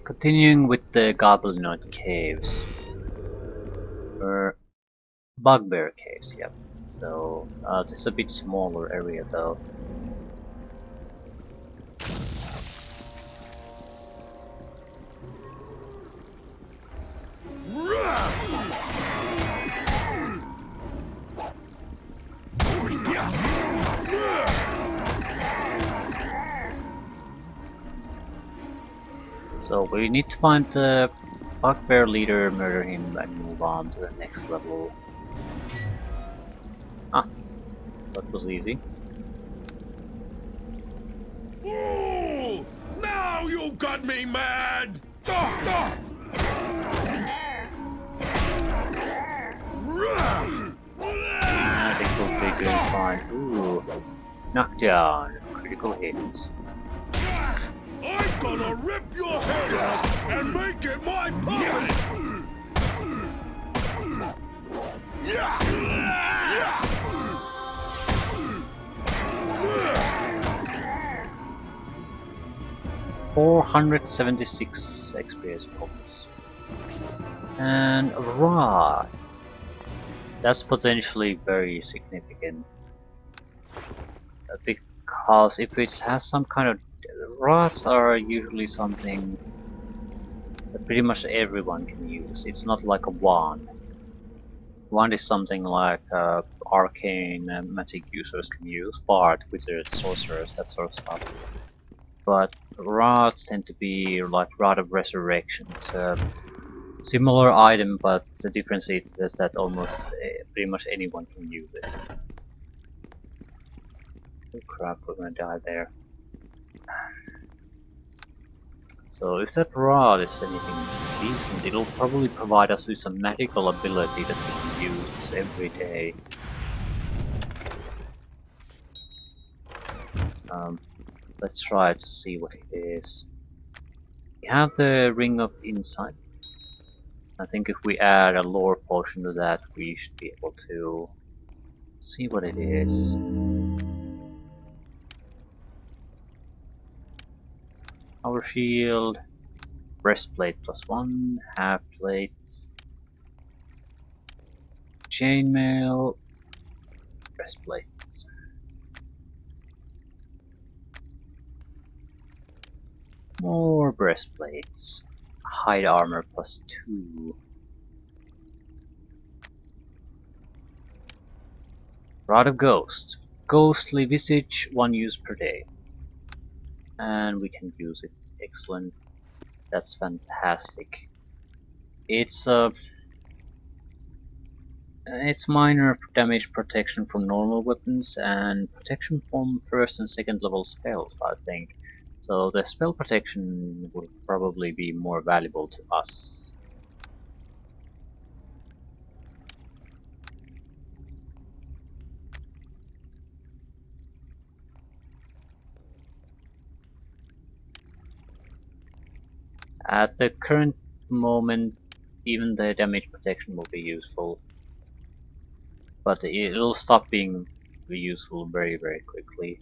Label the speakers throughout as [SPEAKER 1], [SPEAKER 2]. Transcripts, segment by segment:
[SPEAKER 1] Continuing with the Goblinoid Caves. Or Bugbear Caves, yep. So, this is a bit smaller area though. So we need to find the Bugbear leader, murder him, and move on to the next level. Ah, that was easy.
[SPEAKER 2] Ooh, now you got me mad! I
[SPEAKER 1] think we'll be doing fine. Ooh, knockdown, critical hit.
[SPEAKER 2] I'm gonna rip your head off and make it my puppet!
[SPEAKER 1] 476 experience points. And raw. That's potentially very significant. Because if it has some kind of... Rods are usually something that pretty much everyone can use. It's not like a wand. Wand is something like arcane and magic users can use, bard, wizards, sorcerers, that sort of stuff. But rods tend to be like Rod of Resurrection. It's a similar item, but the difference is that almost pretty much anyone can use it. Oh crap, we're gonna die there. So if that rod is anything decent, it'll probably provide us with some magical ability that we can use every day. Let's try to see what it is. We have the Ring of Insight. I think if we add a lore potion to that, we should be able to see what it is. Power shield, breastplate +1, half plate, chainmail, breastplate. More breastplates. Hide armor +2. Rod of Ghost. Ghostly visage, 1 use per day. And we can use it. Excellent. That's fantastic. It's minor damage protection from normal weapons and protection from 1st and 2nd level spells, I think. So the spell protection will probably be more valuable to us. At the current moment, even the damage protection will be useful, but it'll stop being useful very, very quickly.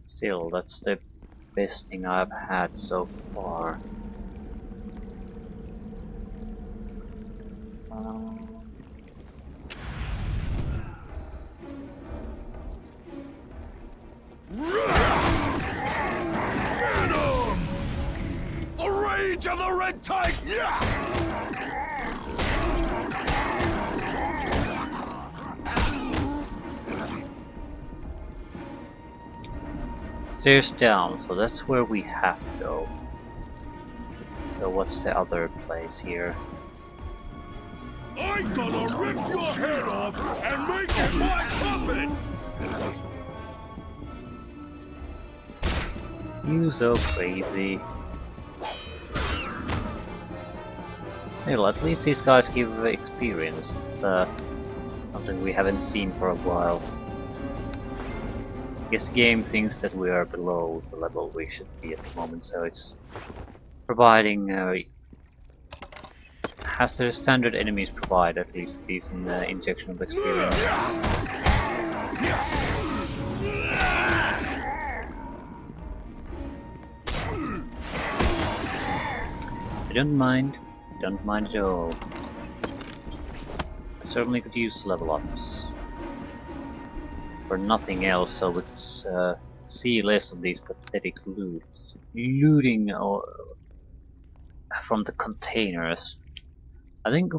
[SPEAKER 1] Still, that's the best thing I've had so far.
[SPEAKER 2] Get him! The rage of the Red Titan!
[SPEAKER 1] Stairs down, so that's where we have to go. So what's the other place here?
[SPEAKER 2] I'm gonna rip your head off and make it my puppet!
[SPEAKER 1] You so crazy. Still, at least these guys give experience. It's Something we haven't seen for a while. I guess the game thinks that we are below the level we should be at the moment, so it's providing has the standard enemies provide at least a decent injection of experience. I don't mind at all. I certainly could use level ups for nothing else, so we could see less of these pathetic looting from the containers. I think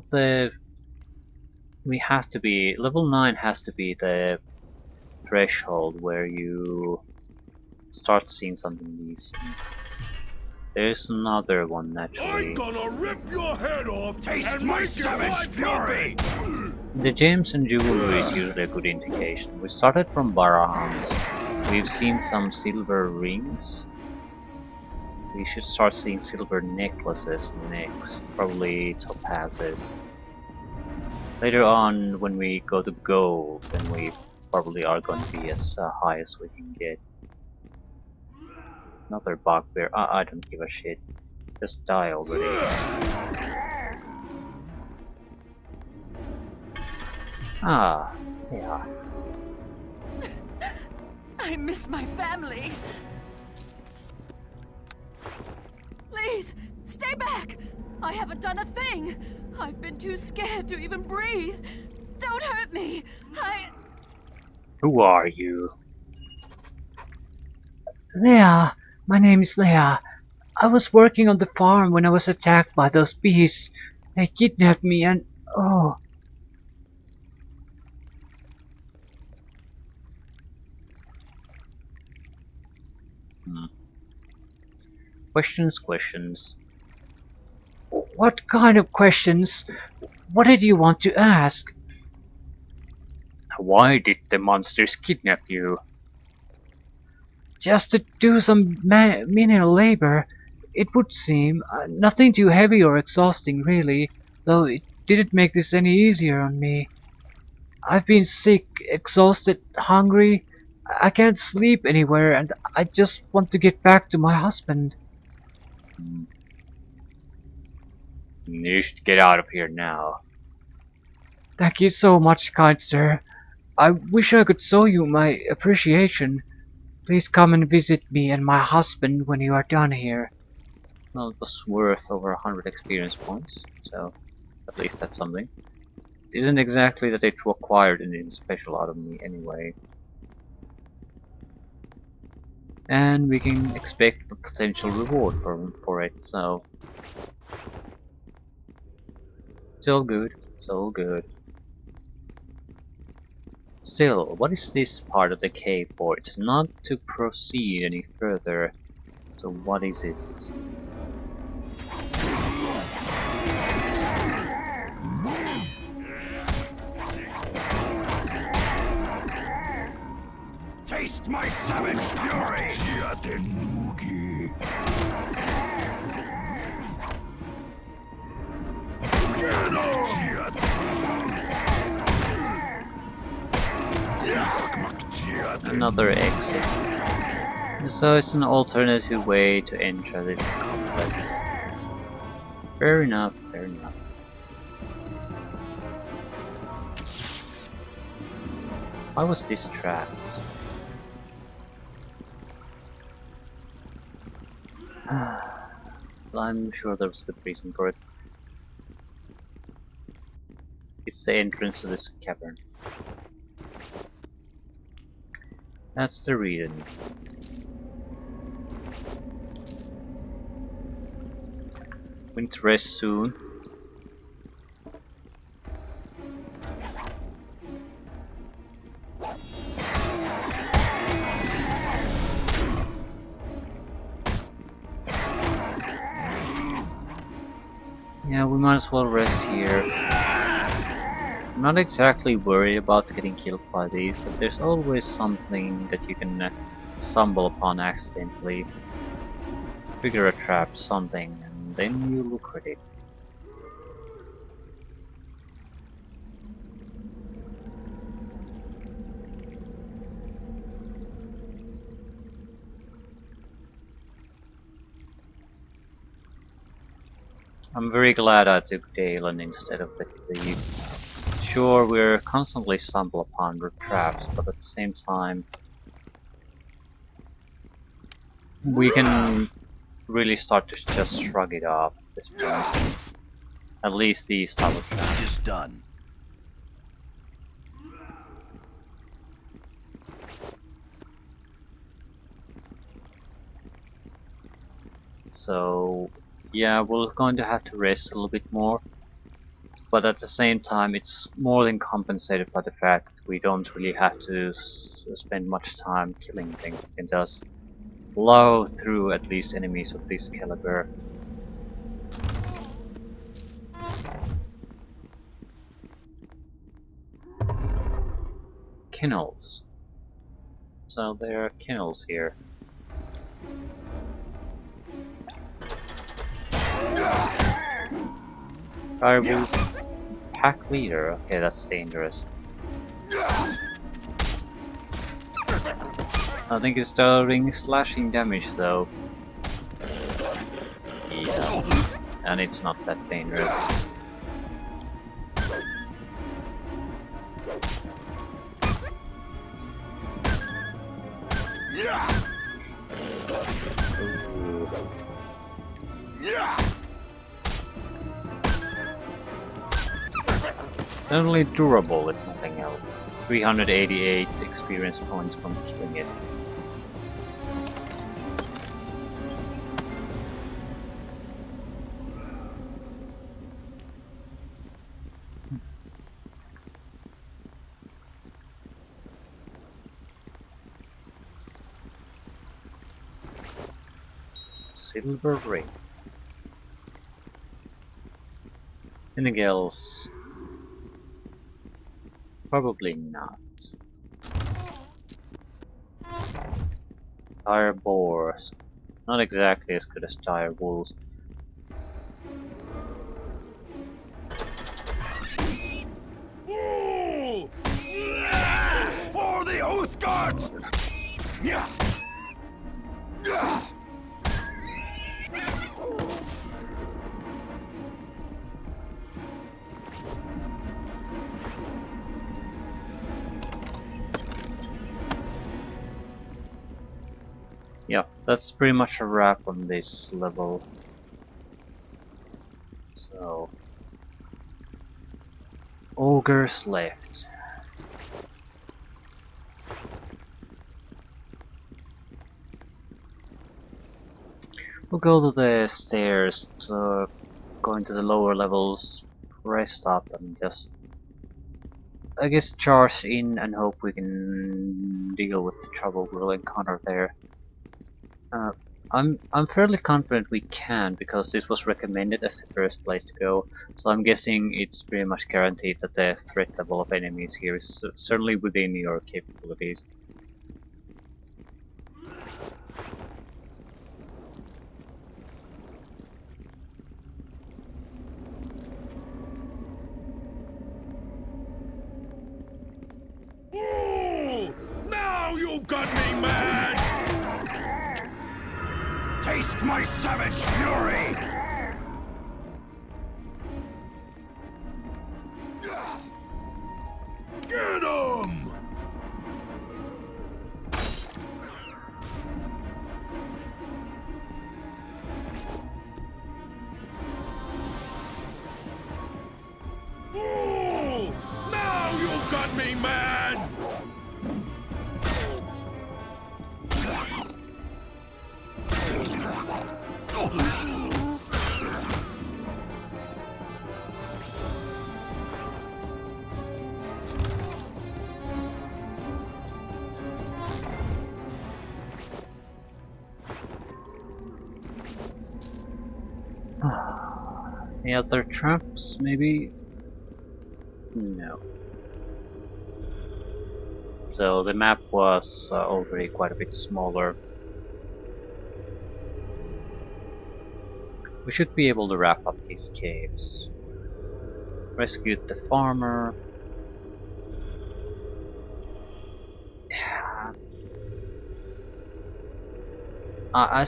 [SPEAKER 1] we have to be level 9 has to be the threshold where you start seeing something decent. There's another one naturally.
[SPEAKER 2] I'm gonna rip your head off.
[SPEAKER 3] Taste
[SPEAKER 2] and
[SPEAKER 3] my
[SPEAKER 2] make
[SPEAKER 3] savage
[SPEAKER 2] it my
[SPEAKER 3] fury!
[SPEAKER 1] The gems and jewelry is usually a good indication. We started from Barahans. We've seen some silver rings. We should start seeing silver necklaces next, probably topazes. Later on, when we go to gold, then we probably are going to be as high as we can get. Another bugbear. I don't give a shit. Just die already. Ah, yeah.
[SPEAKER 4] I miss my family. Please, stay back! I haven't done a thing! I've been too scared to even breathe! Don't hurt me!
[SPEAKER 1] Who are you?
[SPEAKER 5] Leah, my name is Leah. I was working on the farm when I was attacked by those beasts. They kidnapped me and... oh...
[SPEAKER 1] Questions.
[SPEAKER 5] What kind of questions? What did you want to ask?
[SPEAKER 1] Why did the monsters kidnap you?
[SPEAKER 5] Just to do some menial labor, it would seem. Nothing too heavy or exhausting, really, though it didn't make this any easier on me. I've been sick, exhausted, hungry. I can't sleep anywhere, and I just want to get back to my husband.
[SPEAKER 1] You should get out of here now.
[SPEAKER 5] Thank you so much, kind sir. I wish I could show you my appreciation. Please come and visit me and my husband when you are done here.
[SPEAKER 1] Well, it was worth over 100 experience points, so at least that's something. It isn't exactly that it required anything special out of me anyway. And we can expect a potential reward for it, so... It's all good, it's all good. Still, what is this part of the cave for? It's not to proceed any further, so what is it?
[SPEAKER 3] Taste my savage fury!
[SPEAKER 1] Another exit. So it's an alternative way to enter this complex. Fair enough, fair enough. Why was this trapped? Well, I'm sure there's a good reason for it. It's the entrance to this cavern. That's the reason. We need to rest soon. Yeah, we might as well rest here. I'm not exactly worried about getting killed by these, but there's always something that you can stumble upon accidentally. Trigger a trap, something, and then you look at it. I'm very glad I took Dalen instead of the thief. Sure, we're constantly stumble upon traps, but at the same time, we can really start to just shrug it off at this point. At least these type of traps.
[SPEAKER 3] It is done.
[SPEAKER 1] So, yeah, we're going to have to rest a little bit more. But at the same time, it's more than compensated by the fact that we don't really have to spend much time killing things. We can just blow through at least enemies of this caliber. Kennels. So there are kennels here. Firewolf pack leader. Okay, that's dangerous. I think it's doing slashing damage though. Yeah, and it's not that dangerous. Ooh. Only durable if nothing else. 388 experience points from killing it. Silver ring. Anything else? Probably not. Dire boars. Not exactly as good as dire wolves.
[SPEAKER 3] Ooh! For the Oath Guards! Yeah. Yeah.
[SPEAKER 1] Yeah, that's pretty much a wrap on this level. So, ogres left. We'll go to the stairs to go into the lower levels, rest up, and just, I guess, charge in and hope we can deal with the trouble we'll encounter there. I'm fairly confident we can, because this was recommended as the first place to go, so I'm guessing it's pretty much guaranteed that the threat level of enemies here is certainly within your capabilities.
[SPEAKER 2] Ooh! Now you got me mad!
[SPEAKER 3] Taste my savage fury!
[SPEAKER 2] Get him! Ooh! Now you got me mad!
[SPEAKER 1] Any other traps, maybe? No. So the map was already quite a bit smaller. We should be able to wrap up these caves. Rescued the farmer. I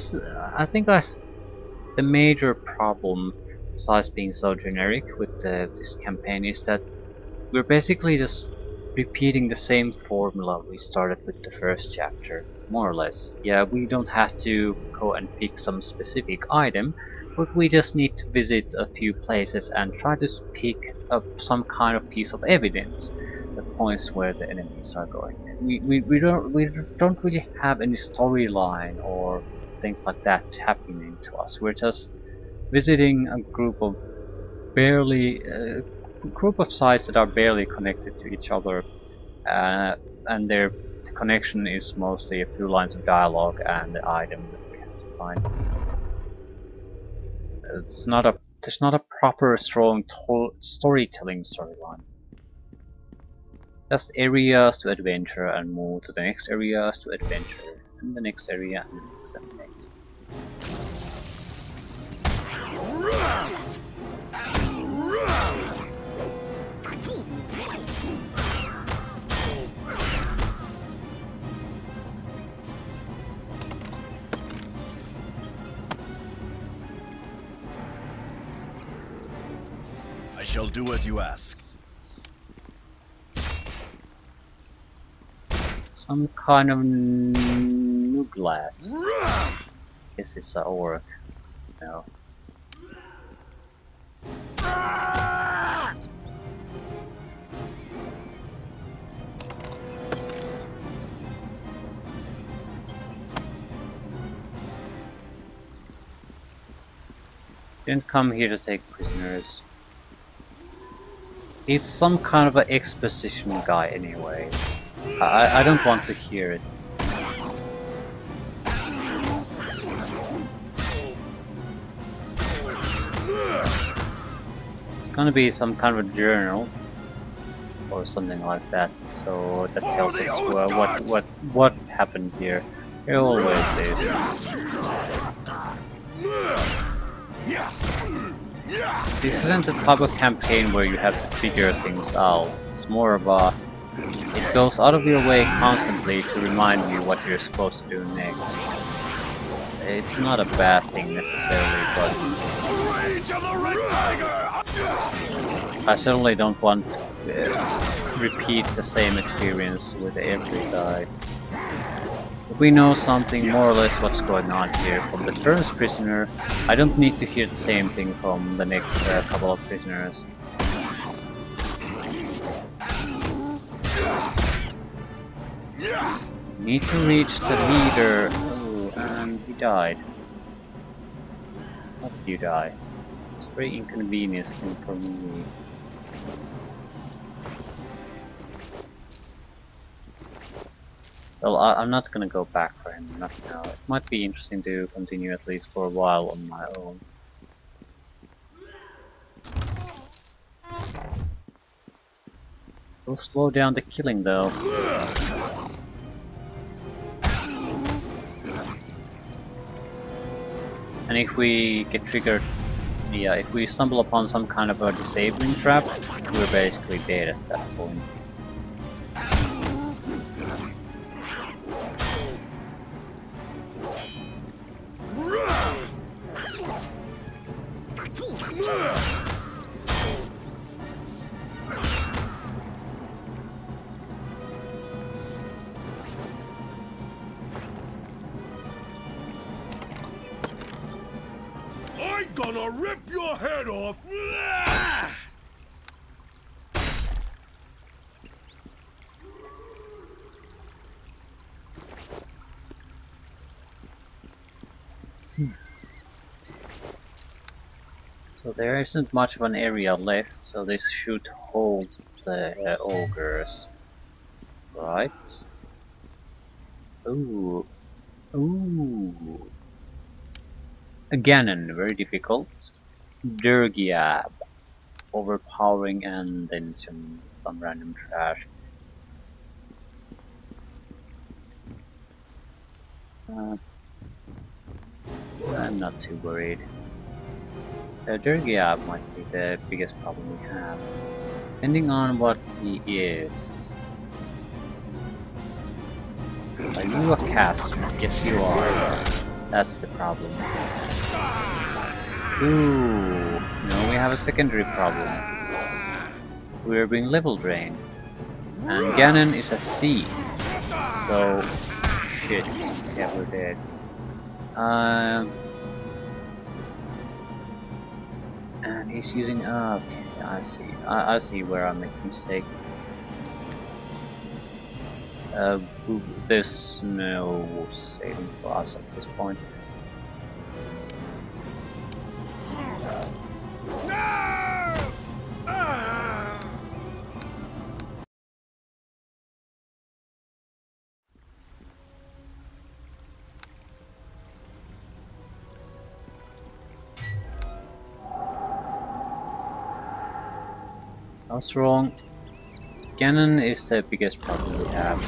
[SPEAKER 1] think the major problem besides being so generic with this campaign, is that we're basically just repeating the same formula we started with the first chapter, more or less. Yeah, we don't have to go and pick some specific item, but we just need to visit a few places and try to pick up some kind of piece of evidence that points where the enemies are going. We don't really have any storyline or things like that happening to us. We're just visiting a group of sites that are barely connected to each other, uh, and their connection is mostly a few lines of dialogue and the item that we have to find. There's not a proper strong storytelling storyline. Just areas to adventure and move to the next areas to adventure, and the next area and the next and the next.
[SPEAKER 3] I shall do as you ask.
[SPEAKER 1] Some kind of nuglat. Guess it's a orc. No. Didn't come here to take prisoners. He's some kind of an exposition guy anyway. I don't want to hear it. It's gonna be some kind of a journal or something like that, so that tells us what happened here. It always is. This isn't the type of campaign where you have to figure things out. It's more of a... It goes out of your way constantly to remind you what you're supposed to do next. It's not a bad thing necessarily, but... I certainly don't want to repeat the same experience with every guy. If we know something more or less what's going on here from the first prisoner, I don't need to hear the same thing from the next couple of prisoners. Need to reach the leader. Oh, and he died. How did you die? It's very inconveniencing for me. Well, I'm not gonna go back for him, not now. It might be interesting to continue at least for a while on my own. We'll slow down the killing though. And if we get triggered, yeah, if we stumble upon some kind of a disabling trap, we're basically dead at that point.
[SPEAKER 2] I'm gonna rip your head off!
[SPEAKER 1] So there isn't much of an area left, so this should hold the ogres. Right? Ooh. Ooh. Ganon, very difficult. Durgiab, overpowering, and then some random trash. I'm not too worried. Durgiab might be the biggest problem we have, depending on what he is. Are you a caster? Yes, you are. That's the problem. Ooh, no. now we have a secondary problem. We're being level drained. And Ganon is a thief. So, shit. Yeah, we're dead. And he's using. Okay, I see. I see where I make a mistake. There's no saving for us at this point. I was wrong. Ganon is the biggest problem we have.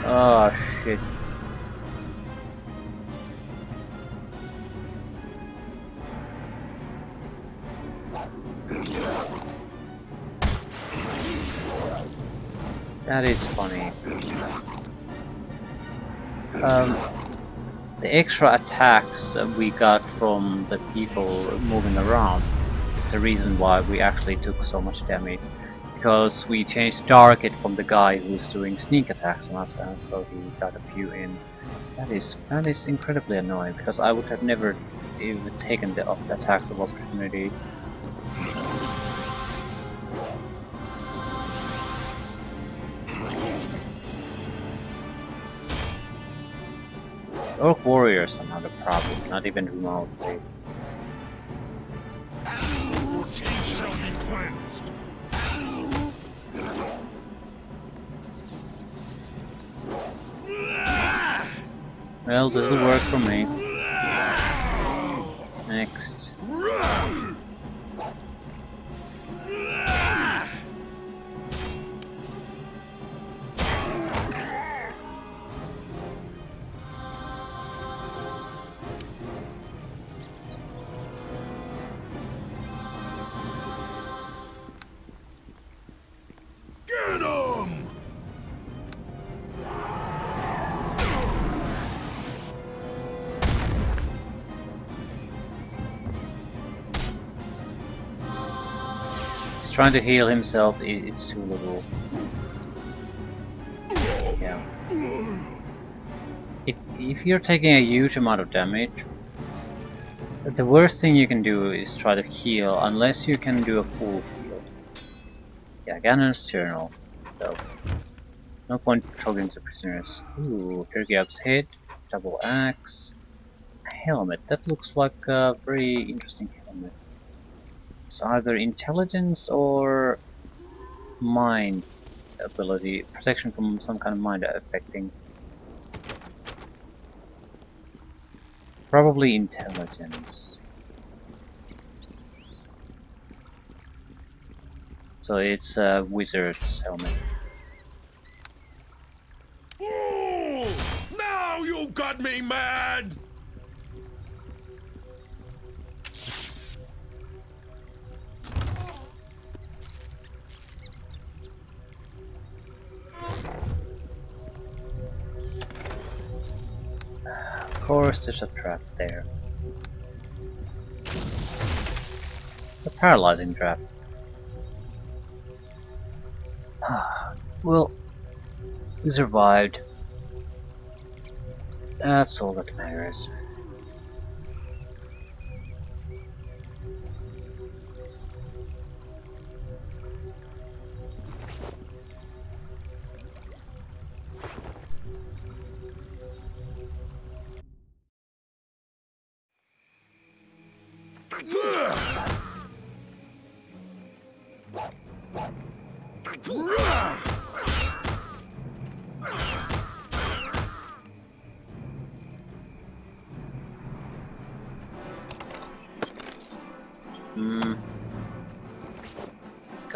[SPEAKER 1] Oh shit. That is funny. The extra attacks we got from the people moving around is the reason why we actually took so much damage. Because we changed target from the guy who's doing sneak attacks on us, and so he got a few in. That is incredibly annoying, because I would have never even taken the attacks of opportunity. Orc warriors are not a problem, not even remotely. Well, this will work for me. Next.
[SPEAKER 2] Get him!
[SPEAKER 1] He's trying to heal himself, it's too little. Yeah. If you're taking a huge amount of damage, the worst thing you can do is try to heal, unless you can do a full heal. Yeah, Ganon's journal. So, no point talking to prisoners. Ooh, Tergiab's head, double axe, a helmet. That looks like a very interesting helmet. It's either intelligence or mind ability, protection from some kind of mind affecting. Probably intelligence. So it's a wizard's helmet.
[SPEAKER 2] Ooh, now you got me mad!
[SPEAKER 1] Of course there's a trap there. It's a paralyzing trap. Well, we survived. That's all that matters.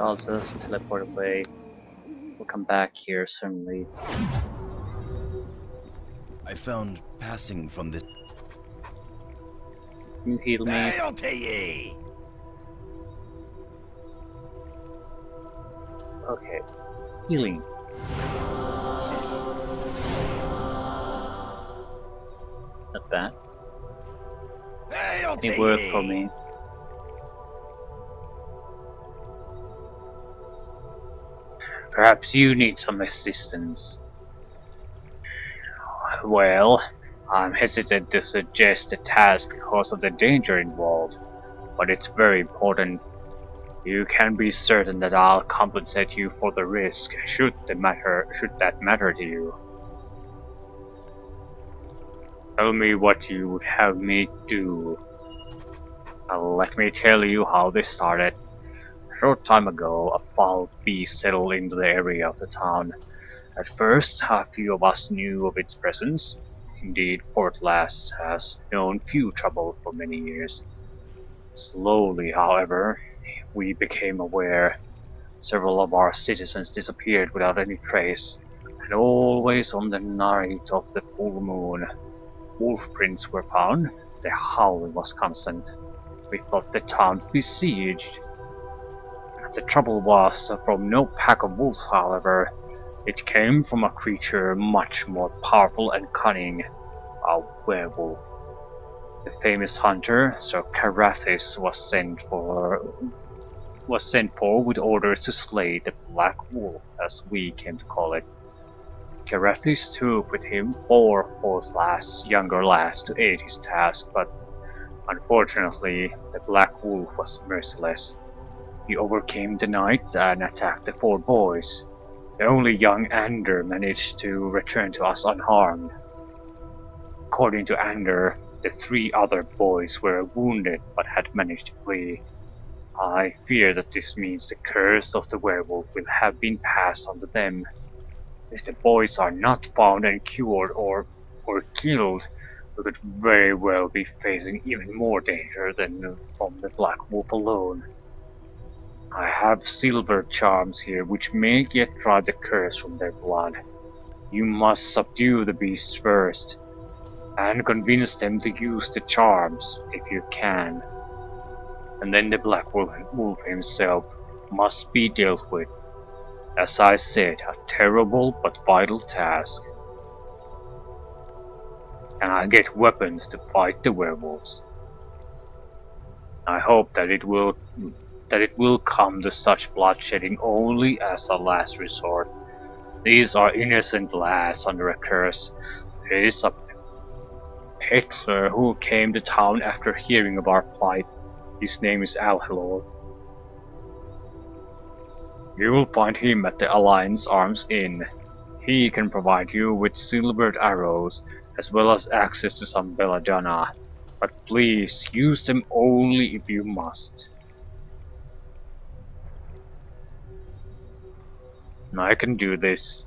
[SPEAKER 1] I'll just teleport away. We'll come back here certainly.
[SPEAKER 3] I found passing from this.
[SPEAKER 1] Can you heal me?
[SPEAKER 2] Hail to ye!
[SPEAKER 1] Okay. healing. Not bad. It worked for me. Perhaps you need some assistance. Well, I'm hesitant to suggest a task because of the danger involved, but it's very important. You can be certain that I'll compensate you for the risk, should that matter to you. Tell me what you would have me do. Let me tell you how this started. A short time ago, a foul beast settled into the area of the town. At first, a few of us knew of its presence. Indeed, Port Last has known few trouble for many years. Slowly, however, we became aware. Several of our citizens disappeared without any trace, and always on the night of the full moon, wolf prints were found. The howling was constant. We thought the town besieged. The trouble was from no pack of wolves, however. It came from a creature much more powerful and cunning, a werewolf. The famous hunter, Sir Carathis, was sent for with orders to slay the Black Wolf, as we came to call it. Carathis took with him 4 of Port's younger lads to aid his task, but unfortunately the Black Wolf was merciless. He overcame the night and attacked the 4 boys. The only young Ander managed to return to us unharmed. According to Ander, the 3 other boys were wounded but had managed to flee. I fear that this means the curse of the werewolf will have been passed on to them. If the boys are not found and cured or killed, we could very well be facing even more danger than from the Black Wolf alone. I have silver charms here which may yet drive the curse from their blood. You must subdue the beasts first, and convince them to use the charms, if you can. And then the Black Wolf himself must be dealt with. As I said, a terrible but vital task. And I get weapons to fight the werewolves. I hope that it will come to such bloodshedding only as a last resort. These are innocent lads under a curse. There is a peddler who came to town after hearing of our plight. His name is Alhelor. You will find him at the Alliance Arms Inn. He can provide you with silvered arrows, as well as access to some belladonna. But please, use them only if you must. I can do this.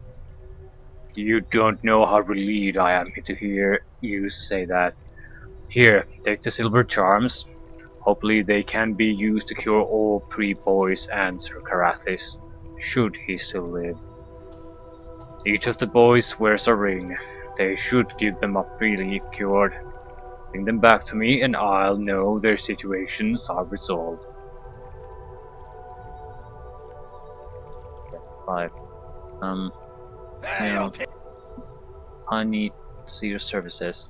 [SPEAKER 1] You don't know how relieved I am to hear you say that. Here, take the silver charms. Hopefully they can be used to cure all 3 boys and Sir Carathis, should he still live. Each of the boys wears a ring. They should give them up freely if cured. Bring them back to me and I'll know their situations are resolved. 5.
[SPEAKER 3] Hey,
[SPEAKER 1] I need to see your services.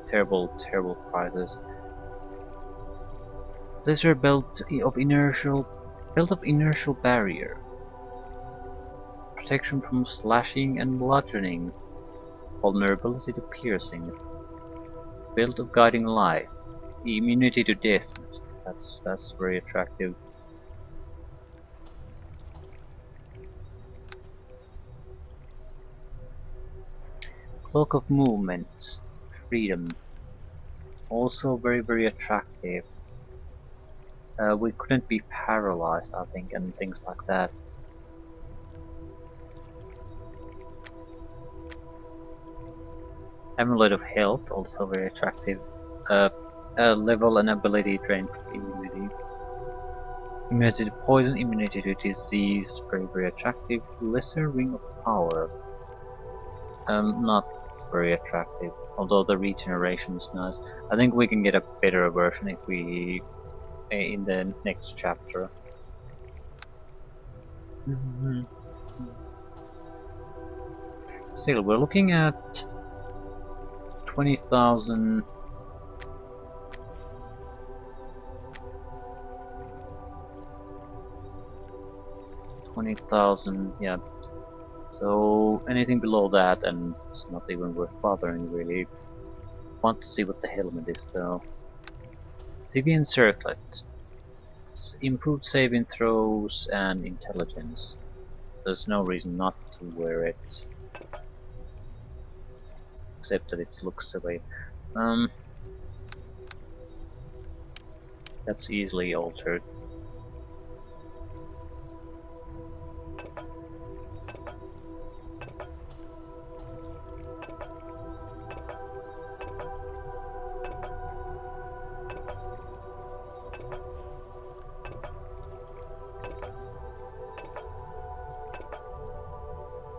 [SPEAKER 1] Terrible prices. Laser belt of inertial barrier. Protection from slashing and bludgeoning. Vulnerability to piercing. Belt of guiding light. Immunity to death. That's very attractive. Cloak of movement, freedom. Also very attractive. We couldn't be paralyzed, I think, and things like that. Amulet of health, also very attractive. Level and ability drain immunity. Immunity to poison, immunity to disease, very attractive. Lesser ring of power. Not very attractive, although the regeneration is nice. I think we can get a better version if we in the next chapter. Still, we're looking at 20,000. 20,000, yeah. So anything below that, and it's not even worth bothering really. Want to see what the helmet is though. Thibian circlet. It's improved saving throws and intelligence. There's no reason not to wear it. Except that it looks away. That's easily altered.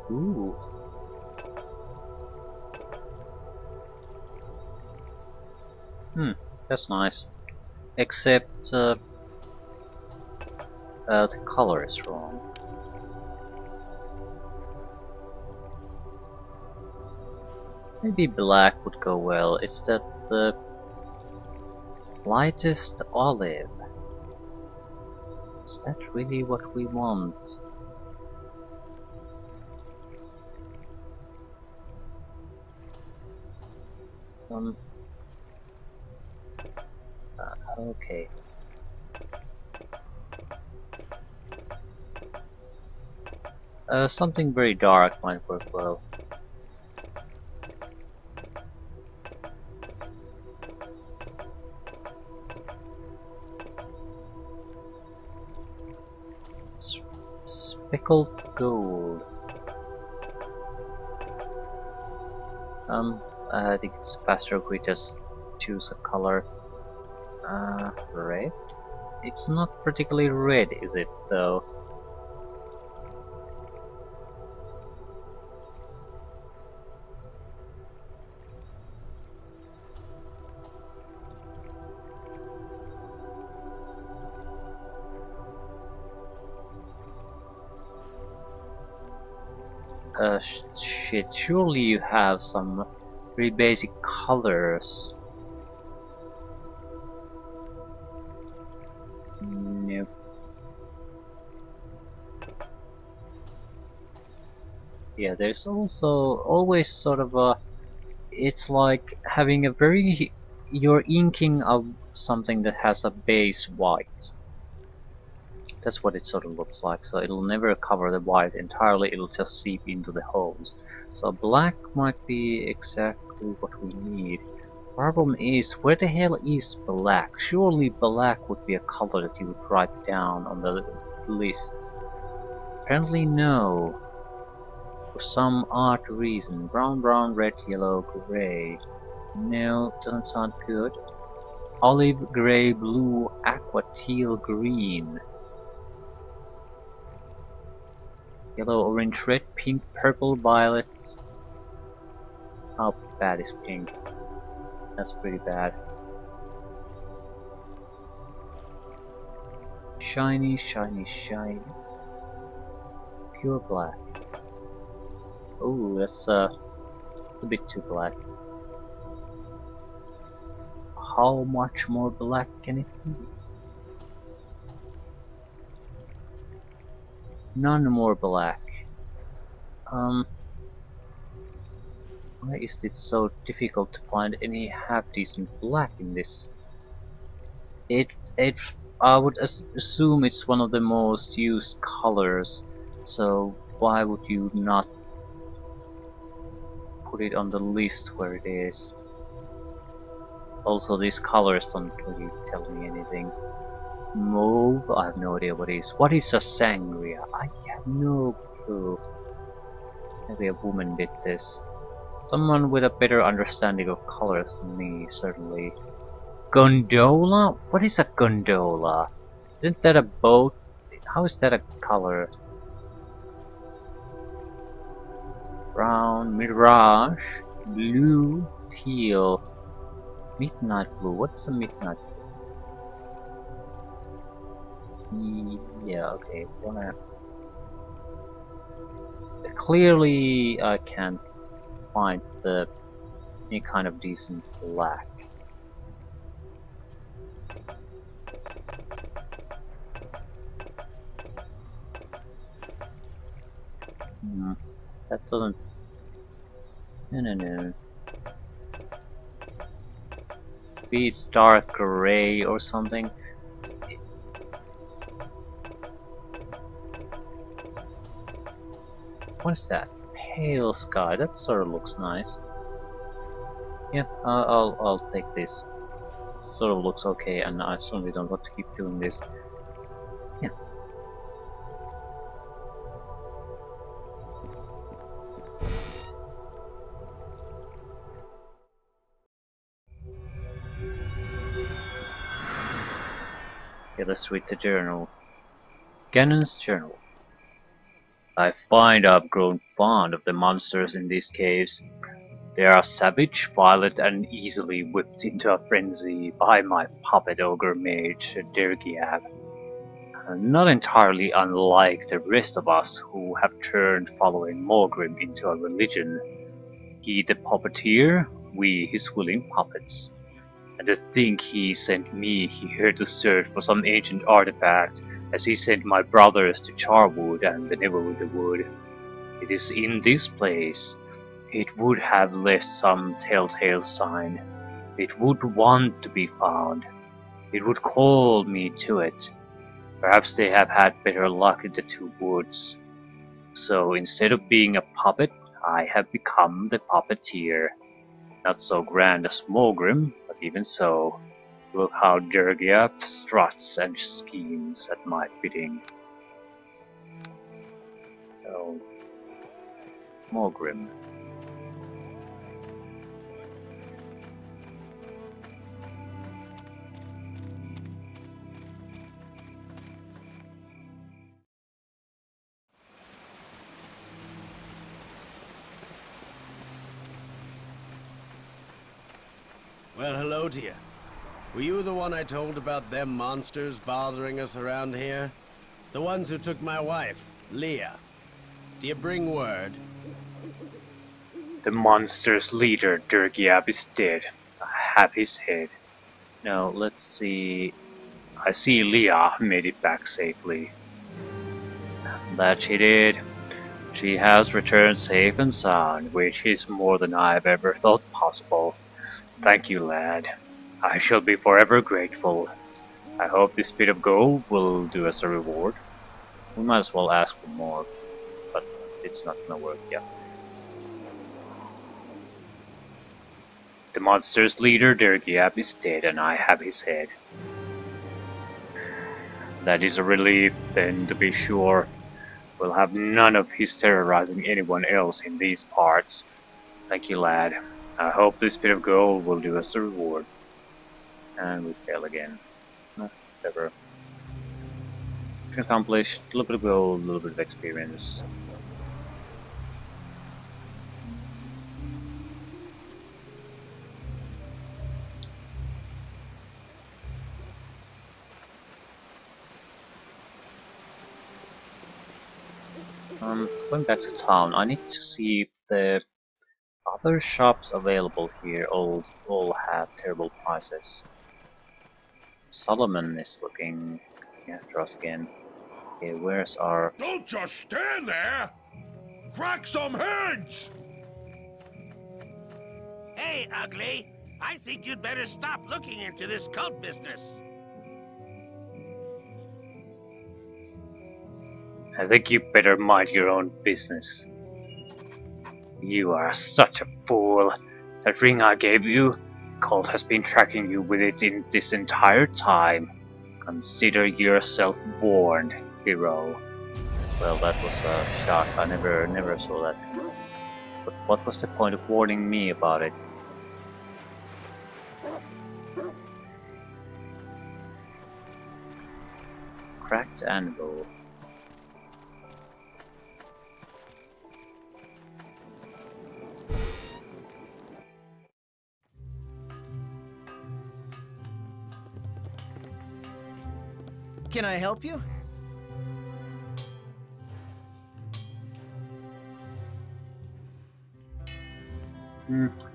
[SPEAKER 1] Ooh. That's nice. Except the color is wrong. Maybe black would go well. It's that lightest olive. Is that really what we want? Okay. Something very dark might work well. Speckled gold. I think it's faster if we just choose a color. Red? It's not particularly red, is it, though? Shit, surely you have some very basic colors. Nope. Yeah, there's also always sort of a... It's like having a very... You're inking of something that has a base white. That's what it sort of looks like, so it'll never cover the white entirely, it'll just seep into the holes. So black might be exactly what we need. Problem is, where the hell is black? Surely black would be a color that you would write down on the list. Apparently no. For some odd reason. Brown, brown, red, yellow, grey. No, doesn't sound good. Olive, grey, blue, aqua, teal, green. Yellow, orange, red, pink, purple, violet. How bad is pink? That's pretty bad. Shiny, shiny, shiny. Pure black. Oh, that's a bit too black. How much more black can it be? None more black. Why is it so difficult to find any half-decent black in this? I would assume it's one of the most used colors, so why would you not put it on the list where it is? Also, these colors don't really tell me anything. Mauve? I have no idea what it is. What is a sangria? I have no clue. Maybe a woman did this. Someone with a better understanding of colors than me, certainly. Gondola? What is a gondola? Isn't that a boat? How is that a color? Brown, mirage, blue, teal, midnight blue. What's a midnight blue? Yeah, okay. Wanna... Clearly, I can't find any kind of decent black. Hmm, that doesn't... No. Maybe it's dark gray or something. What is that? Pale sky. That sort of looks nice. Yeah, I'll take this. Sort of looks okay, and I certainly don't want to keep doing this. Yeah. Okay, let's read the journal. Gannon's journal. I find I've grown fond of the monsters in these caves. They are savage, violent, and easily whipped into a frenzy by my puppet ogre mage, Dergiab. Not entirely unlike the rest of us who have turned following Morgrim into a religion. He the puppeteer, we his willing puppets. And to think he sent me here to search for some ancient artifact, as he sent my brothers to Charwood and the Neverwinter Wood. It is in this place. It would have left some telltale sign. It would want to be found. It would call me to it. Perhaps they have had better luck in the two woods. So instead of being a puppet, I have become the puppeteer. Not so grand as Morgrim, but even so, look how Dergiap struts and schemes at my bidding. Oh, Morgrim.
[SPEAKER 6] Well, hello to you. Were you the one I told about them monsters bothering us around here? The ones who took my wife, Leah. Do you bring word?
[SPEAKER 1] The monster's leader, Dergiab, is dead. I have his head. Now, let's see... I see Leah made it back safely. That she did. She has returned safe and sound, which is more than I've ever thought possible. Thank you, lad. I shall be forever grateful. I hope this bit of gold will do us a reward. We might as well ask for more, but it's not gonna work yet. The monster's leader, Dergiab, is dead and I have his head. That is a relief, then, to be sure. We'll have none of his terrorizing anyone else in these parts. Thank you, lad. I hope this bit of gold will do us a reward. And we fail again. No, whatever. Mission accomplished. A little bit of gold, a little bit of experience. Going back to town, I need to see if the other shops available here all have terrible prices. Solomon is looking after us again. Okay, where's our...
[SPEAKER 2] Don't just stand there! Crack some heads!
[SPEAKER 7] Hey, Ugly! I think you'd better stop looking into this cult business.
[SPEAKER 1] I think you better mind your own business. You are such a fool. That ring I gave you, the cult has been tracking you with it in this entire time. Consider yourself warned, hero. Well, that was a shock. I never saw that. But what was the point of warning me about it? Cracked anvil.
[SPEAKER 8] can I help you?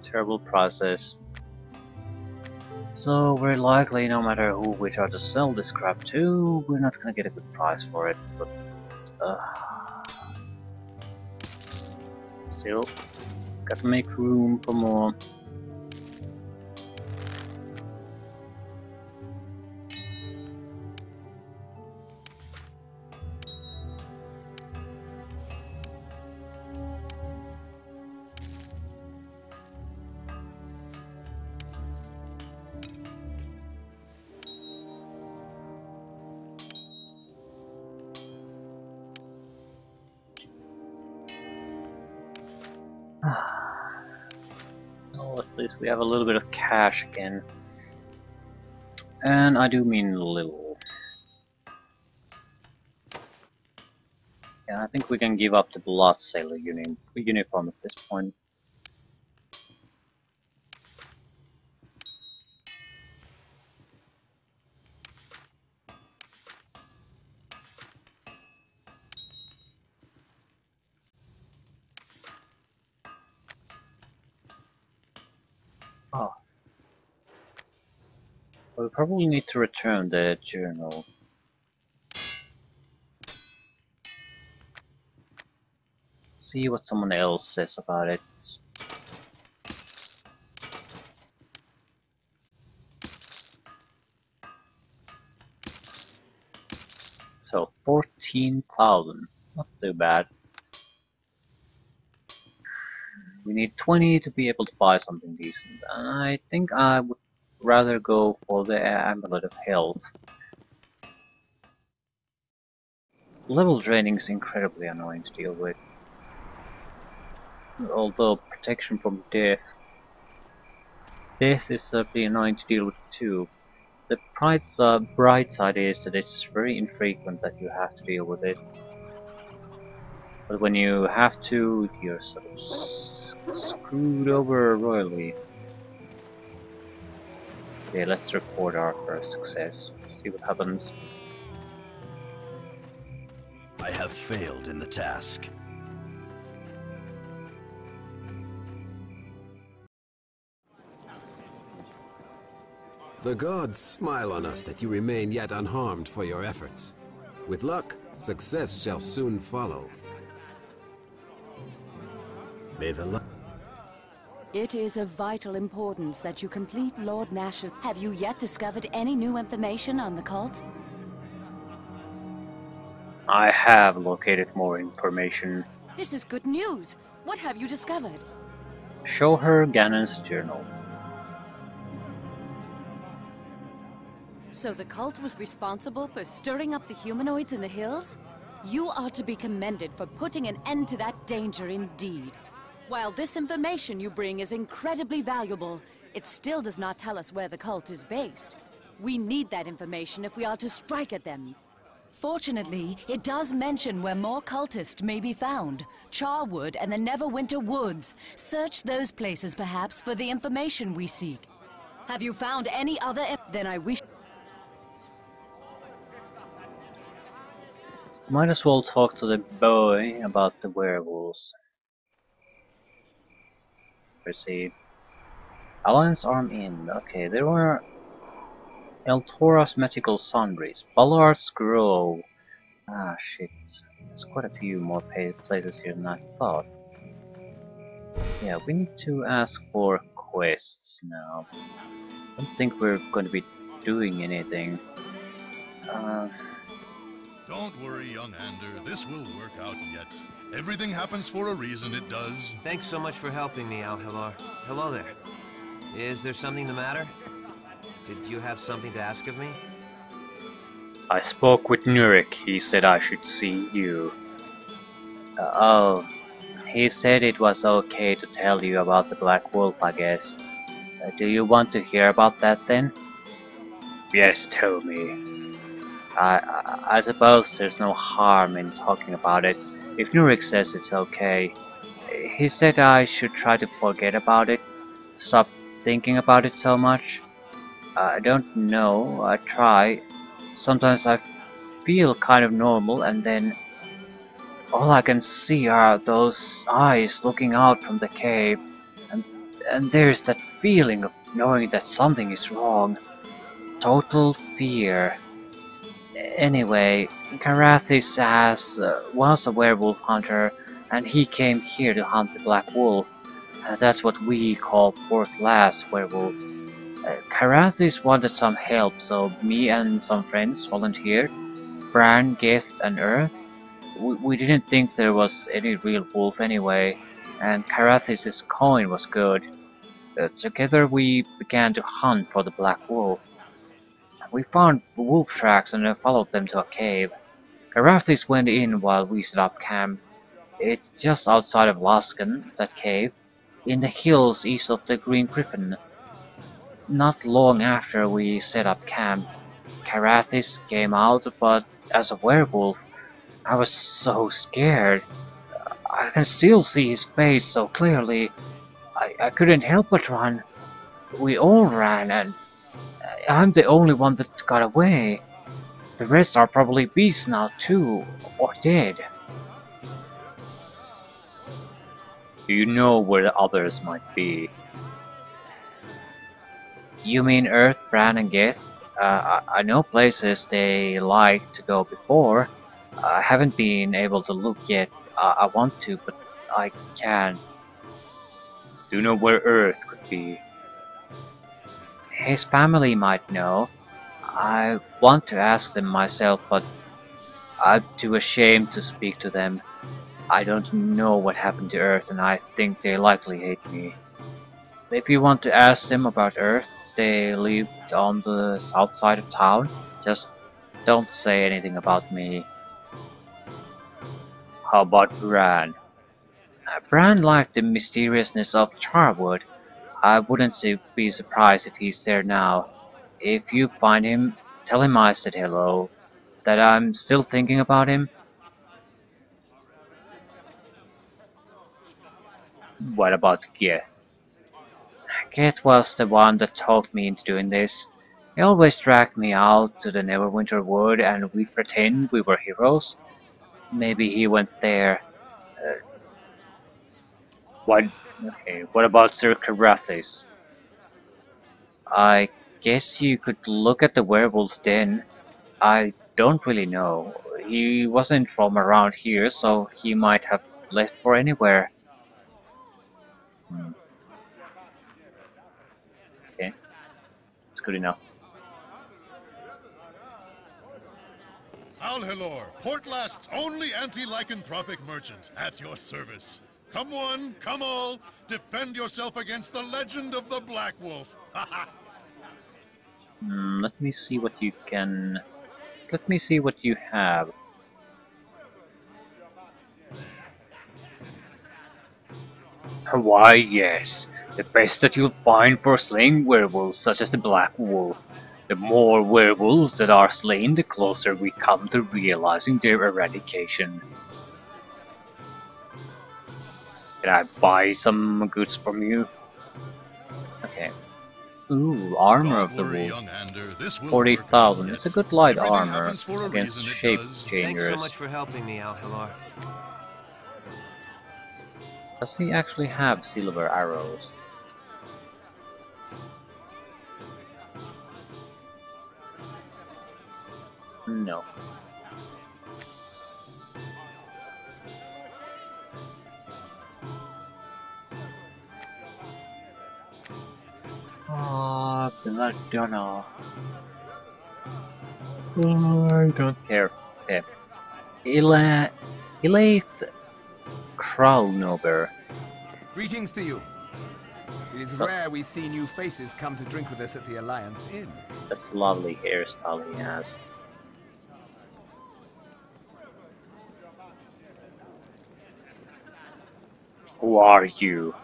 [SPEAKER 1] Terrible process. So very likely, no matter who we try to sell this crap to, we're not gonna get a good price for it, but still, gotta make room for more. Well, at least we have a little bit of cash again. And I do mean little. Yeah, I think we can give up the blood sailor uniform at this point. Oh. We probably need to return the journal. See what someone else says about it. So 14,000, not too bad. We need 20 to be able to buy something decent, and I think I would rather go for the Amulet of Health. Level draining is incredibly annoying to deal with. Although protection from death. Death is pretty annoying to deal with too. The bright side is that it's very infrequent that you have to deal with it. But when you have to, you're sort of screwed over royally. Okay, let's report our first success. See what happens.
[SPEAKER 3] I have failed in the task.
[SPEAKER 9] The gods smile on us that you remain yet unharmed for your efforts. With luck, success shall soon follow. May the luck...
[SPEAKER 4] It is of vital importance that you complete Lord Nash's... Have you yet discovered any new information on the cult?
[SPEAKER 1] I have located more information.
[SPEAKER 4] This is good news. What have you discovered?
[SPEAKER 1] Show her Ganon's journal.
[SPEAKER 4] So the cult was responsible for stirring up the humanoids in the hills? You are to be commended for putting an end to that danger indeed. While this information you bring is incredibly valuable, it still does not tell us where the cult is based. We need that information if we are to strike at them.
[SPEAKER 10] Fortunately, it does mention where more cultists may be found. Charwood and the Neverwinter Woods. Search those places perhaps for the information we seek. Have you found any other... Then I wish...
[SPEAKER 1] Might as well talk to the boy about the werewolves. Proceed. Alliance Arm in. Okay, there were Eltora's Magical Sundries, Ballard's Grove. Ah shit, there's quite a few more places here than I thought. Yeah, we need to ask for quests now. I don't think we're going to be doing anything.
[SPEAKER 2] Don't worry, young Ander. This will work out yet. Everything happens for a reason, it does.
[SPEAKER 8] Thanks so much for helping me out, Hilar. Hello there. Is there something the matter? Did you have something to ask of me?
[SPEAKER 1] I spoke with Nurik. He said I should see you. Oh, he said it was okay to tell you about the Black Wolf, I guess. Do you want to hear about that then? Yes, tell me. I suppose there's no harm in talking about it. If Nurik says it's okay. He said I should try to forget about it. Stop thinking about it so much. I don't know. I try. Sometimes I
[SPEAKER 5] feel kind of normal, and then all I can see are those eyes looking out from the cave, and, and there's that feeling of knowing that something is wrong. Total fear. Anyway, Karathis was a werewolf hunter, and he came here to hunt the black wolf. That's what we call Porthlass werewolf. Karathis wanted some help, so me and some friends volunteered. Bran, Geth, and Earth. We didn't think there was any real wolf anyway, and Karathis' coin was good. Together we began to hunt for the black wolf. We found wolf tracks and followed them to a cave. Karathis went in while we set up camp. It's just outside of Laskan, that cave, in the hills east of the Green Griffin. Not long after we set up camp, Karathis came out, but as a werewolf. I was so scared. I can still see his face so clearly. I couldn't help but run. We all ran, and I'm the only one that got away. The rest are probably beasts now too, or dead.
[SPEAKER 1] Do you know where the others might be?
[SPEAKER 5] You mean Earth, Bran, and Geth? I know places they like to go before. I haven't been able to look yet. I want to, but I can't.
[SPEAKER 1] Do you know where Earth could be?
[SPEAKER 5] His family might know. I want to ask them myself, but I'm too ashamed to speak to them. I don't know what happened to Earth, and I think they likely hate me. If you want to ask them about Earth, they lived on the south side of town. Just don't say anything about me.
[SPEAKER 1] How about Bran?
[SPEAKER 5] Bran liked the mysteriousness of Charwood. I wouldn't be surprised if he's there now. If you find him, tell him I said hello. That I'm still thinking about him.
[SPEAKER 1] What about Geth?
[SPEAKER 5] Geth was the one that talked me into doing this. He always dragged me out to the Neverwinter Wood and we'd pretend we were heroes. Maybe he went there.
[SPEAKER 1] What about Sir Karathis?
[SPEAKER 5] I guess you could look at the werewolf's den. I don't really know. He wasn't from around here, so he might have left for anywhere.
[SPEAKER 1] Okay, it's good enough.
[SPEAKER 2] Alhelor, Portlast's only anti-lycanthropic merchant, at your service. Come one, come all, defend yourself against the legend of the Black Wolf.
[SPEAKER 1] Let me see what you can... Let me see what you have. Why, yes. The best that you'll find for slaying werewolves such as the Black Wolf. The more werewolves that are slain, the closer we come to realizing their eradication. Can I buy some goods from you? Okay. Ooh, armor of the wolf. 40,000. It's a good light armor against shape changers.
[SPEAKER 8] Thanks so much for helping me, Alhelar.
[SPEAKER 1] Does he actually have silver arrows? No. Belladonna. I don't care. Okay. Elaith Kralnober.
[SPEAKER 11] Greetings to you. It is rare we see new faces come to drink with us at the Alliance Inn.
[SPEAKER 1] That's a lovely hairstyle he has. Who are you?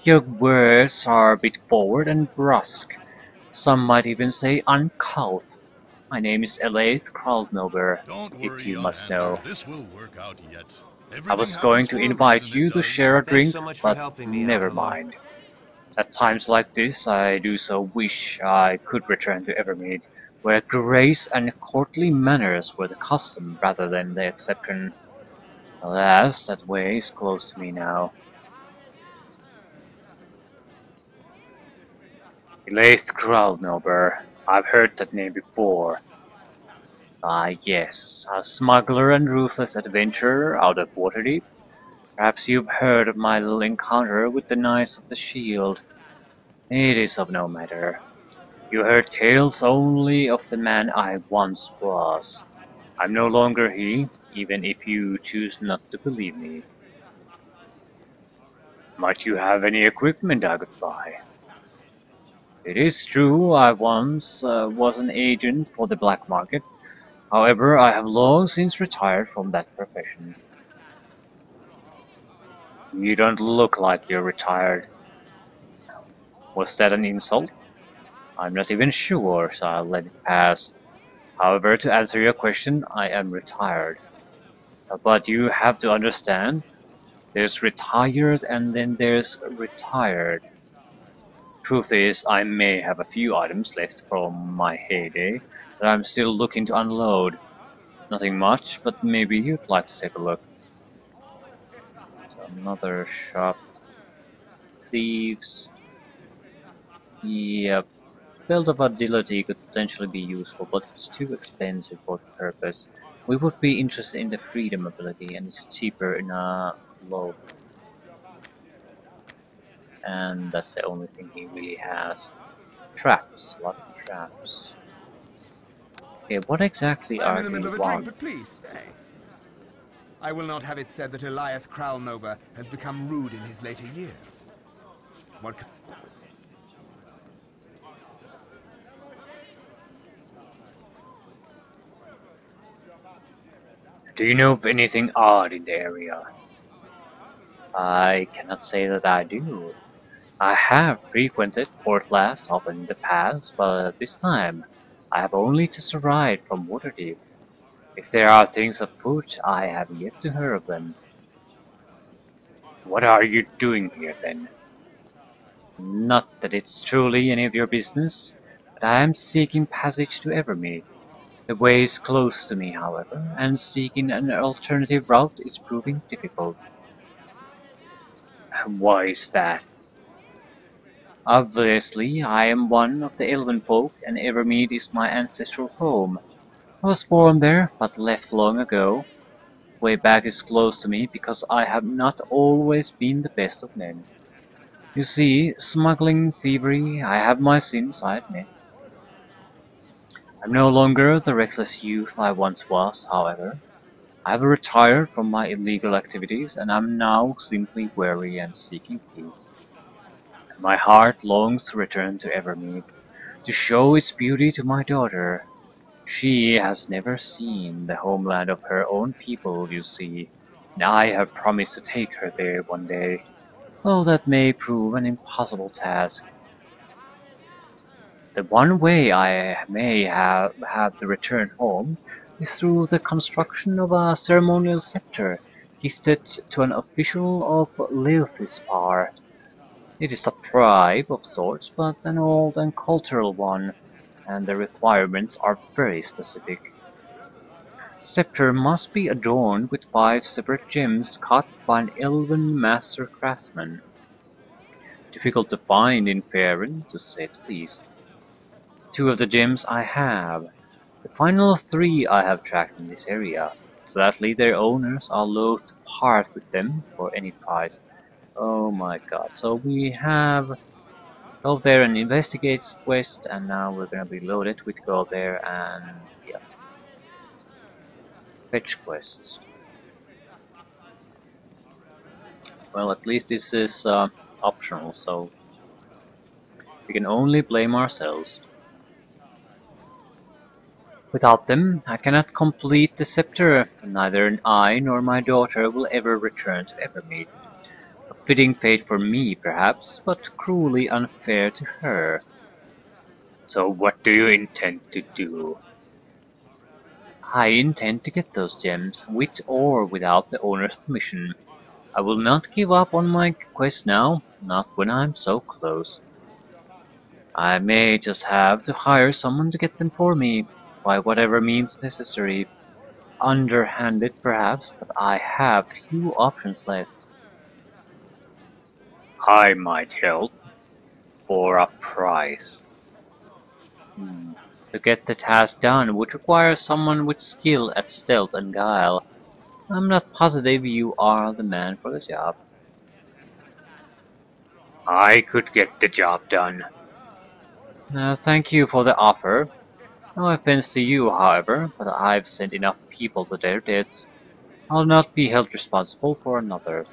[SPEAKER 1] Your words are a bit forward and brusque. Some might even say uncouth. My name is Elaith Kralnober, if you must know.
[SPEAKER 2] This will work out yet.
[SPEAKER 1] I was going to invite you to share a drink,
[SPEAKER 8] so much for
[SPEAKER 1] but
[SPEAKER 8] helping me,
[SPEAKER 1] never
[SPEAKER 8] Alhelar.
[SPEAKER 1] mind. At times like this, I do so wish I could return to Evermead, where grace and courtly manners were the custom rather than the exception. Alas, that way is closed to me now. Elaith Kralnober. I've heard that name before. Ah, yes, a smuggler and ruthless adventurer out of Waterdeep. Perhaps you've heard of my little encounter with the Knights of the Shield. It is of no matter. You heard tales only of the man I once was. I'm no longer he, even if you choose not to believe me. Might you have any equipment I could buy? It is true I once was an agent for the black market. However, I have long since retired from that profession. You don't look like you're retired. Was that an insult? I'm not even sure, so I'll let it pass. However, to answer your question, I am retired. But you have to understand, there's retired and then there's retired. Truth is, I may have a few items left from my heyday that I'm still looking to unload. Nothing much, but maybe you'd like to take a look. So another shop. Thieves. Yep. Belt of Agility could potentially be useful, but it's too expensive for the purpose. We would be interested in the Freedom ability, and it's cheaper in a cloak. And that's the only thing he really has. Traps. A lot of traps. Okay, what exactly
[SPEAKER 11] I'm
[SPEAKER 1] are
[SPEAKER 11] in the
[SPEAKER 1] they
[SPEAKER 11] middle of a drink,
[SPEAKER 1] want?
[SPEAKER 11] but please stay. I will not have it said that Eliath Kralnova has become rude in his later years. What?
[SPEAKER 1] Do you know of anything odd in the area? I cannot say that I do. I have frequented Portlast often in the past, but this time I have only just arrived from Waterdeep. If there are things afoot, I have yet to hear of them. What are you doing here then? Not that it's truly any of your business, but I am seeking passage to Evermead. The way is close to me, however, and seeking an alternative route is proving difficult. Why is that? Obviously, I am one of the Elven folk, and Evermead is my ancestral home. I was born there, but left long ago. Way back is close to me because I have not always been the best of men. You see, smuggling, thievery, I have my sins, I admit. I'm no longer the reckless youth I once was, however. I have retired from my illegal activities and am now simply weary and seeking peace. My heart longs to return to Evermead, to show its beauty to my daughter. She has never seen the homeland of her own people, you see, and I have promised to take her there one day, though that may prove an impossible task. The one way I may have to return home is through the construction of a ceremonial scepter gifted to an official of Leothispar. It is a bribe of sorts, but an old and cultural one, and the requirements are very specific. The scepter must be adorned with 5 separate gems cut by an elven master craftsman. Difficult to find in Faerun, to say the least. 2 of the gems I have. The final 3 I have tracked in this area. Sadly, their owners are loath to part with them for any price. Oh my god, so we have go there and investigate quest, and now we're gonna be loaded with go there and yeah, fetch quests. Well, at least this is optional, so we can only blame ourselves. Without them, I cannot complete the scepter, and neither I nor my daughter will ever return to Evermead. A fitting fate for me, perhaps, but cruelly unfair to her. So what do you intend to do? I intend to get those gems, with or without the owner's permission. I will not give up on my quest now, not when I'm so close. I may just have to hire someone to get them for me, by whatever means necessary. Underhanded perhaps, but I have few options left. I might help, for a price. To get the task done would require someone with skill at stealth and guile. I'm not positive you are the man for the job. I could get the job done. Thank you for the offer. No offense to you, however, but I've sent enough people to their deaths. I'll not be held responsible for another.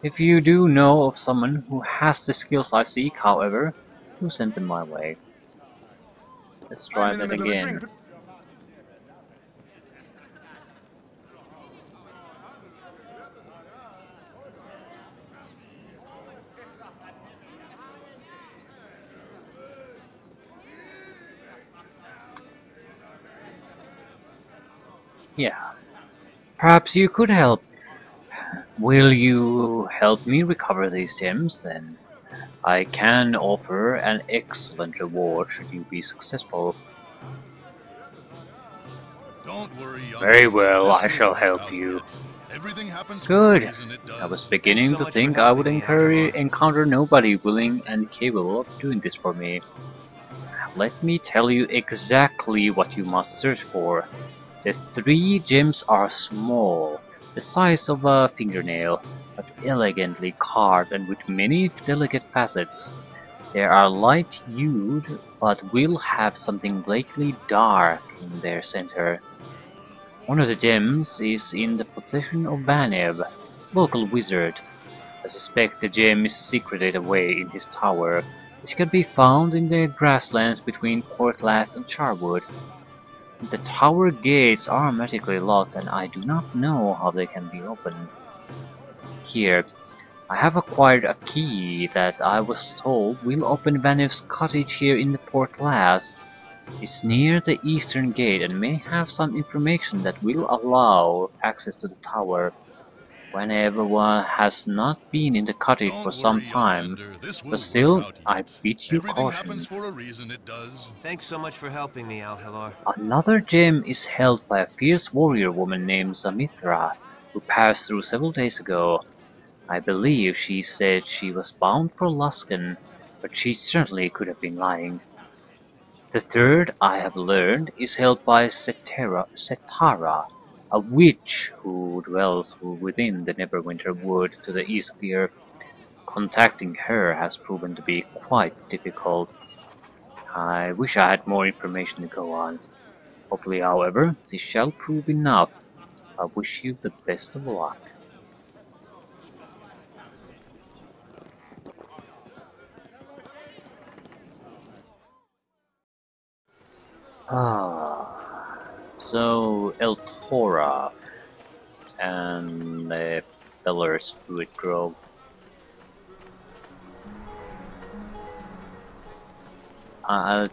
[SPEAKER 1] If you do know of someone who has the skills I seek, however, do send them my way. Let's try that again. Yeah. Perhaps you could help. Will you help me recover these gems, then? I can offer an excellent reward should you be successful.
[SPEAKER 2] Don't worry,
[SPEAKER 1] Very well, I shall help you.
[SPEAKER 2] Everything happens
[SPEAKER 1] Good.
[SPEAKER 2] for a reason it does.
[SPEAKER 1] I was beginning to
[SPEAKER 8] much
[SPEAKER 1] think
[SPEAKER 8] for
[SPEAKER 1] I would
[SPEAKER 8] helping me,
[SPEAKER 1] encounter nobody willing and capable of doing this for me. Let me tell you exactly what you must search for. The 3 gems are small, the size of a fingernail, but elegantly carved and with many delicate facets. They are light-hued, but will have something blackly dark in their center. One of the gems is in the possession of Vaneb, local wizard. I suspect the gem is secreted away in his tower, which can be found in the grasslands between Portlast and Charwood. The tower gates are magically locked and I do not know how they can be opened. Here, I have acquired a key that I was told will open Vanev's cottage here in the Portlast. It's near the eastern gate and may have some information that will allow access to the tower. Whenever one has not been in the cottage for some time, but still, I bid you
[SPEAKER 2] Everything
[SPEAKER 1] caution.
[SPEAKER 2] happens for a reason it does.
[SPEAKER 8] Thanks so much for helping me, Al-Halar.
[SPEAKER 1] Another gem is held by a fierce warrior woman named Zamithra, who passed through several days ago. I believe she said she was bound for Luskan, but she certainly could have been lying. The third, I have learned, is held by Setara, a witch who dwells within the Neverwinter Wood to the east of here. Contacting her has proven to be quite difficult. I wish I had more information to go on. Hopefully, however, this shall prove enough. I wish you the best of luck. So El Tora and the Beller's Druid Grove. I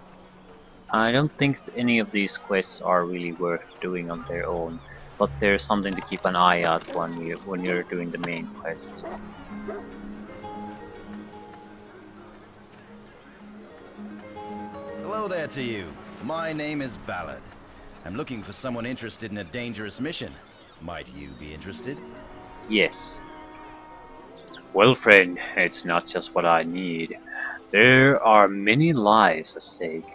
[SPEAKER 1] don't think any of these quests are really worth doing on their own, but there's something to keep an eye out when you're doing the main quests.
[SPEAKER 3] Hello there to you. My name is Ballard. I'm looking for someone interested in a dangerous mission. Might you be interested?
[SPEAKER 1] Yes. Well, friend, it's not just what I need. There are many lives at stake.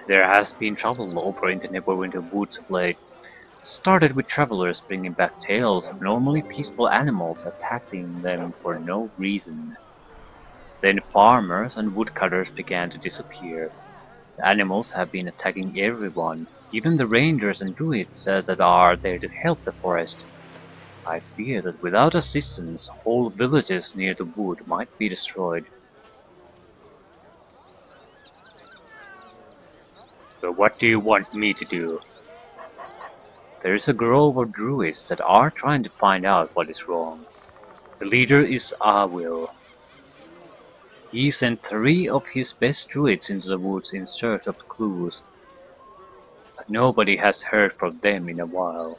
[SPEAKER 1] There has been trouble over in the Neverwinter Woods of late. Started with travelers bringing back tales of normally peaceful animals attacking them for no reason. Then farmers and woodcutters began to disappear. The animals have been attacking everyone, even the rangers and druids that are there to help the forest. I fear that without assistance, whole villages near the wood might be destroyed. So what do you want me to do? There is a grove of druids that are trying to find out what is wrong. The leader is Awil. He sent 3 of his best druids into the woods in search of clues, but nobody has heard from them in a while.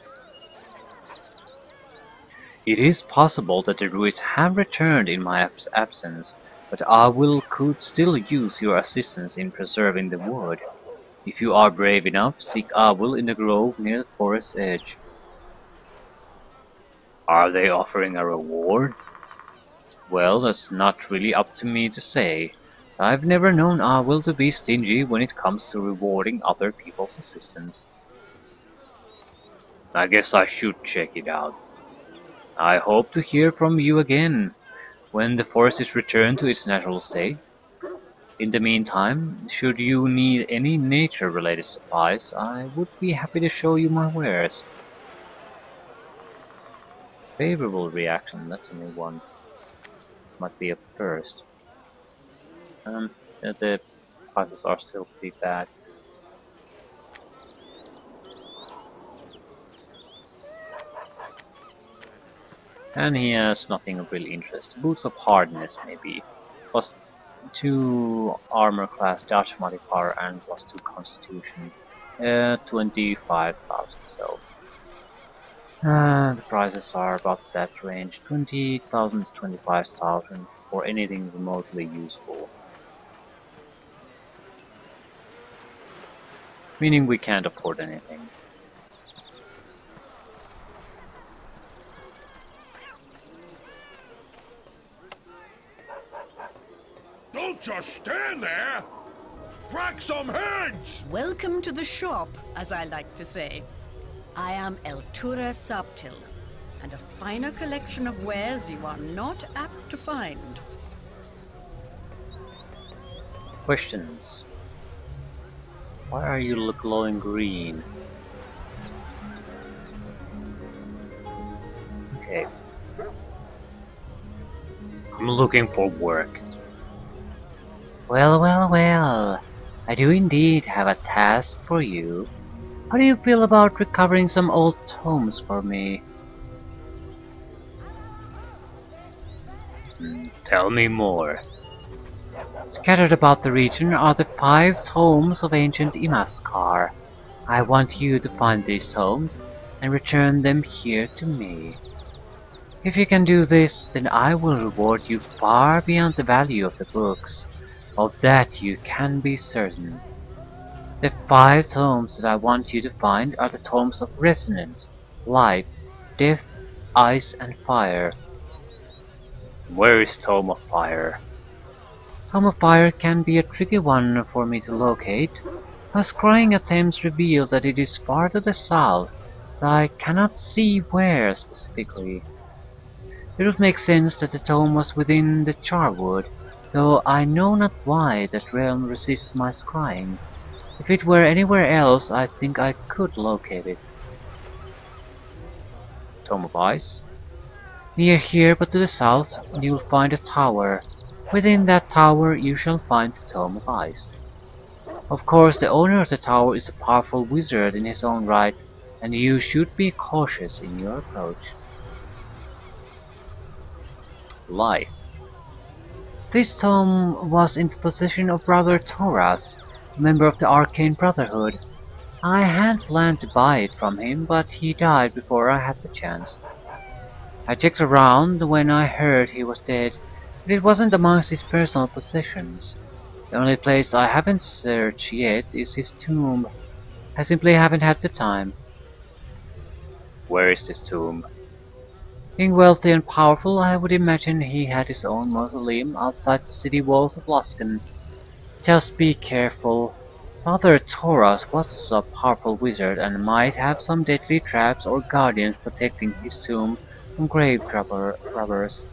[SPEAKER 1] It is possible that the druids have returned in my absence, but I will could still use your assistance in preserving the wood. If you are brave enough, seek Will in the grove near the forest's edge. Are they offering a reward? Well, that's not really up to me to say. I've never known Will to be stingy when it comes to rewarding other people's assistance. I guess I should check it out. I hope to hear from you again when the forest is returned to its natural state. In the meantime, should you need any nature-related supplies, I would be happy to show you my wares. Favorable reaction, that's a new one. Might be a first. The prices are still pretty bad. And he has nothing of real interest. Boots of hardness, maybe. +2 armor class, dodge modifier, and +2 constitution. 25,000, so. The prices are about that range. 20,000 to 25,000 for anything remotely useful. Meaning we can't afford anything.
[SPEAKER 2] Don't just stand there! Crack some heads!
[SPEAKER 10] Welcome to the shop, as I like to say. I am Eltura Subtil, and a finer collection of wares you are not apt to find.
[SPEAKER 1] Questions. Why are you glowing green? Okay. I'm looking for work. Well, well, well. I do indeed have a task for you. How do you feel about recovering some old tomes for me? Tell me more. Scattered about the region are the 5 tomes of ancient Imaskar. I want you to find these tomes and return them here to me. If you can do this, then I will reward you far beyond the value of the books. Of that you can be certain. The 5 tomes that I want you to find are the tomes of Resonance, Life, Death, Ice, and Fire. Where is Tome of Fire? Tome of Fire can be a tricky one for me to locate. My scrying attempts reveal that it is far to the south, though I cannot see where specifically. It would make sense that the tome was within the Charwood, though I know not why that realm resists my scrying. If it were anywhere else, I think I could locate it. Tome of Ice. Near here, but to the south, you will find a tower. Within that tower, you shall find the Tome of Ice. Of course, the owner of the tower is a powerful wizard in his own right, and you should be cautious in your approach. Life. This tome was in the possession of Brother Toras, a member of the Arcane Brotherhood. I had planned to buy it from him, but he died before I had the chance. I checked around when I heard he was dead, but it wasn't amongst his personal possessions. The only place I haven't searched yet is his tomb. I simply haven't had the time. Where is this tomb? Being wealthy and powerful, I would imagine he had his own mausoleum outside the city walls of Luskan. Just be careful. Father Toras was a powerful wizard and might have some deadly traps or guardians protecting his tomb from grave robbers.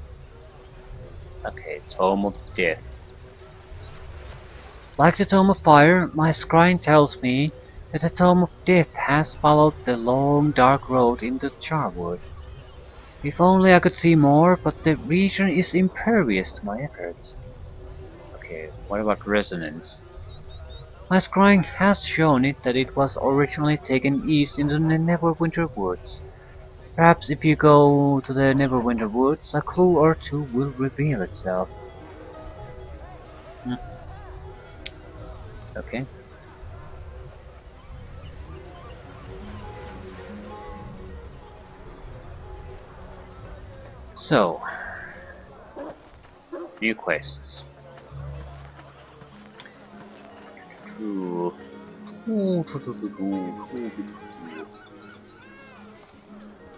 [SPEAKER 1] Okay, Tome of Death. Like the Tome of Fire, my scrying tells me that the Tome of Death has followed the long dark road into Charwood. If only I could see more, but the region is impervious to my efforts. Okay, what about Resonance? My scrying has shown it that it was originally taken east into the Neverwinter Woods. Perhaps if you go to the Neverwinter Woods, a clue or two will reveal itself. Okay. So, New quests.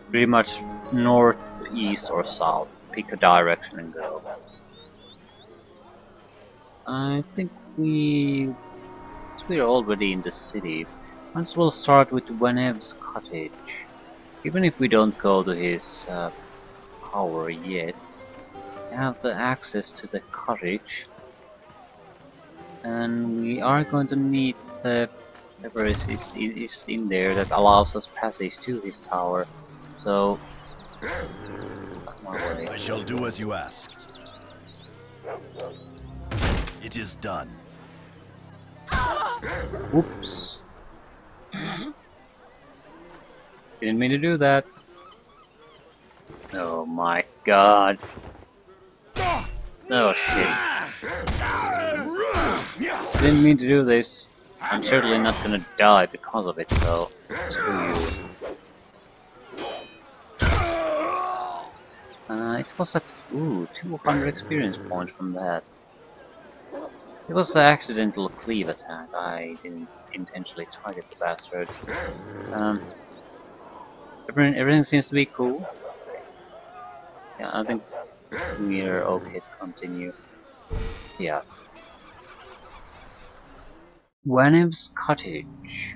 [SPEAKER 1] Pretty much north, east, or south. Pick a direction and go. I think we're already in the city. Might as well start with Wenev's cottage. Even if we don't go to his tower yet, we have the access to the cottage. And we are going to need the whatever is in there that allows us passage to his tower. So, my way.
[SPEAKER 3] I shall do as you ask. It is done.
[SPEAKER 1] Whoops. Didn't mean to do that. Oh my god. Oh shit. Didn't mean to do this. I'm certainly not gonna die because of it, so screw you. It was a 200 experience points from that. It was an accidental cleave attack. I didn't intentionally target the bastard. Everything seems to be cool. Yeah, I think we are okay to continue. Yeah. Wenev's cottage.